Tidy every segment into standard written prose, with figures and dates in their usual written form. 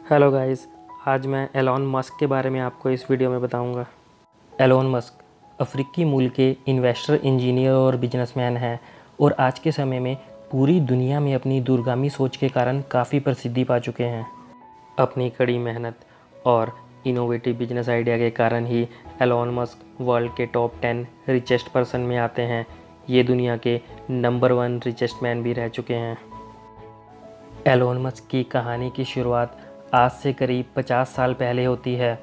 Hello guys, आज मैं Elon Musk के बारे में आपको इस वीडियो में बताऊंगा। एलोन मस्क अफ्रीकी मूल के इन्वेस्टर, इंजीनियर और बिजनेसमैन हैं और आज के समय में पूरी दुनिया में अपनी दूरगामी सोच के कारण काफ़ी प्रसिद्धि पा चुके हैं। अपनी कड़ी मेहनत और इनोवेटिव बिजनेस आइडिया के कारण ही एलोन मस्क वर्ल्ड के टॉप 10 रिचेस्ट पर्सन में आते हैं। ये दुनिया के नंबर 1 रिचेस्ट मैन भी रह चुके हैं। एलोन मस्क की कहानी की शुरुआत आज से करीब 50 साल पहले होती है,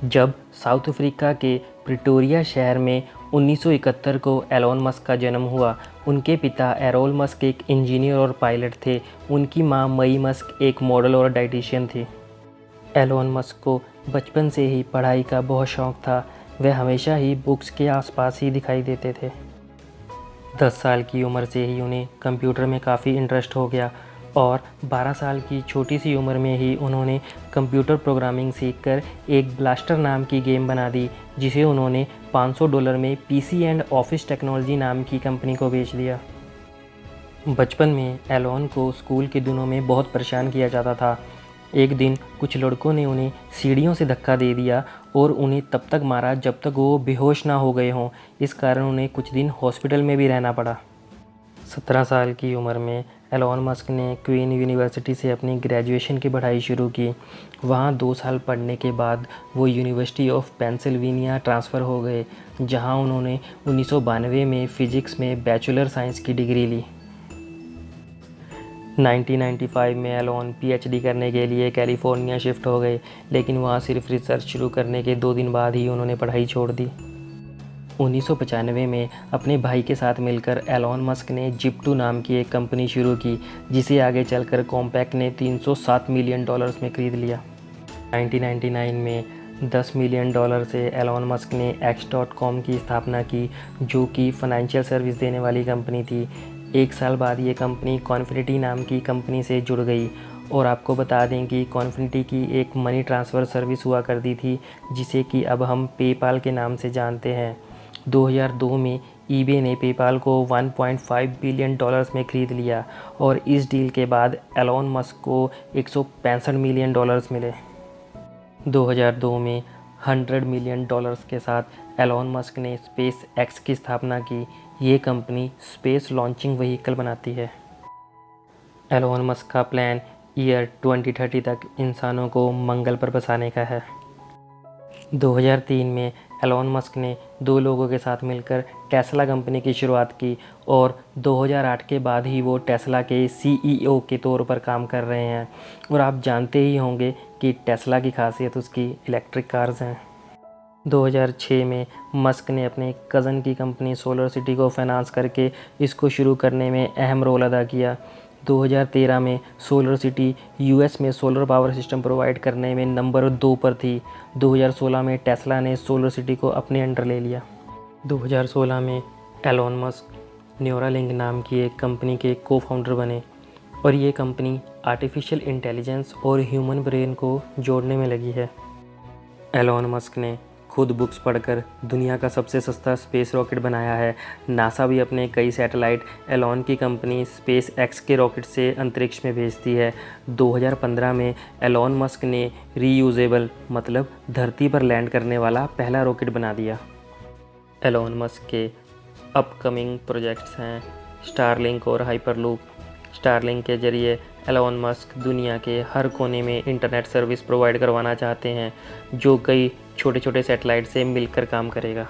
जब साउथ अफ्रीका के प्रिटोरिया शहर में 1971 को एलोन मस्क का जन्म हुआ। उनके पिता एरोल मस्क एक इंजीनियर और पायलट थे। उनकी मां मई मस्क एक मॉडल और डाइटिशियन थी। एलोन मस्क को बचपन से ही पढ़ाई का बहुत शौक़ था। वह हमेशा ही बुक्स के आसपास ही दिखाई देते थे। 10 साल की उम्र से ही उन्हें कंप्यूटर में काफ़ी इंटरेस्ट हो गया और 12 साल की छोटी सी उम्र में ही उन्होंने कंप्यूटर प्रोग्रामिंग सीखकर एक ब्लास्टर नाम की गेम बना दी, जिसे उन्होंने $500 में पीसी एंड ऑफिस टेक्नोलॉजी नाम की कंपनी को बेच दिया। बचपन में एलोन को स्कूल के दिनों में बहुत परेशान किया जाता था। एक दिन कुछ लड़कों ने उन्हें सीढ़ियों से धक्का दे दिया और उन्हें तब तक मारा जब तक वो बेहोश ना हो गए हों। इस कारण उन्हें कुछ दिन हॉस्पिटल में भी रहना पड़ा। 17 साल की उम्र में एलोन मस्क ने क्वीन यूनिवर्सिटी से अपनी ग्रेजुएशन की पढ़ाई शुरू की। वहाँ 2 साल पढ़ने के बाद वो यूनिवर्सिटी ऑफ पेंसिल्वेनिया ट्रांसफ़र हो गए, जहाँ उन्होंने 1992 में फ़िज़िक्स में बैचलर साइंस की डिग्री ली। 1995 में एलोन पीएचडी करने के लिए कैलिफोर्निया शिफ्ट हो गए, लेकिन वहाँ सिर्फ रिसर्च शुरू करने के 2 दिन बाद ही उन्होंने पढ़ाई छोड़ दी। 1995 में अपने भाई के साथ मिलकर एलोन मस्क ने जिप2 नाम की एक कंपनी शुरू की, जिसे आगे चलकर कॉम्पैक ने $307 मिलियन में खरीद लिया। 1999 में $10 मिलियन से एलोन मस्क ने X.com की स्थापना की, जो कि फाइनेंशियल सर्विस देने वाली कंपनी थी। 1 साल बाद ये कंपनी कॉन्फिनिटी नाम की कंपनी से जुड़ गई। और आपको बता दें कि कॉन्फिनिटी की एक मनी ट्रांसफ़र सर्विस हुआ करती थी, जिसे कि अब हम पेपाल के नाम से जानते हैं। 2002 में ईबे ने पेपाल को $1.5 बिलियन में खरीद लिया और इस डील के बाद एलोन मस्क को $165 मिलियन मिले। 2002 में $100 मिलियन के साथ एलोन मस्क ने स्पेस एक्स की स्थापना की। ये कंपनी स्पेस लॉन्चिंग व्हीकल बनाती है। एलोन मस्क का प्लान ईयर 2030 तक इंसानों को मंगल पर बसाने का है। 2003 में एलोन मस्क ने 2 लोगों के साथ मिलकर टेस्ला कंपनी की शुरुआत की और 2008 के बाद ही वो टेस्ला के सीईओ के तौर पर काम कर रहे हैं। और आप जानते ही होंगे कि टेस्ला की खासियत उसकी इलेक्ट्रिक कार्स हैं। 2006 में मस्क ने अपने कज़न की कंपनी सोलर सिटी को फाइनेंस करके इसको शुरू करने में अहम रोल अदा किया। 2013 में सोलर सिटी यूएस में सोलर पावर सिस्टम प्रोवाइड करने में नंबर 2 पर थी। 2016 में टेस्ला ने सोलर सिटी को अपने अंडर ले लिया। 2016 में एलोन मस्क न्यूरालिंक नाम की एक कंपनी के को-फाउंडर बने और ये कंपनी आर्टिफिशियल इंटेलिजेंस और ह्यूमन ब्रेन को जोड़ने में लगी है। एलोन मस्क ने खुद बुक्स पढ़कर दुनिया का सबसे सस्ता स्पेस रॉकेट बनाया है। नासा भी अपने कई सैटेलाइट एलोन की कंपनी स्पेस एक्स के रॉकेट से अंतरिक्ष में भेजती है। 2015 में एलोन मस्क ने रीयूजेबल मतलब धरती पर लैंड करने वाला पहला रॉकेट बना दिया। एलोन मस्क के अपकमिंग प्रोजेक्ट्स हैं स्टारलिंक और हाइपरलूप। स्टारलिंक के जरिए एलोन मस्क दुनिया के हर कोने में इंटरनेट सर्विस प्रोवाइड करवाना चाहते हैं, जो कई छोटे छोटे सैटेलाइट से मिलकर काम करेगा।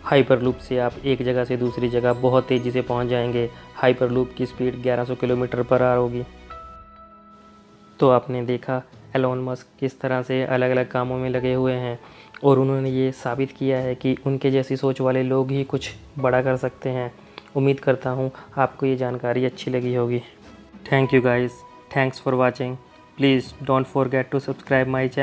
हाइपरलूप से आप एक जगह से दूसरी जगह बहुत तेज़ी से पहुंच जाएंगे। हाइपरलूप की स्पीड 1100 किलोमीटर पर आवर होगी। तो आपने देखा एलोन मस्क किस तरह से अलग अलग कामों में लगे हुए हैं और उन्होंने ये साबित किया है कि उनके जैसी सोच वाले लोग ही कुछ बड़ा कर सकते हैं। उम्मीद करता हूँ आपको ये जानकारी अच्छी लगी होगी। Thank you guys, thanks for watching. Please don't forget to subscribe my channel.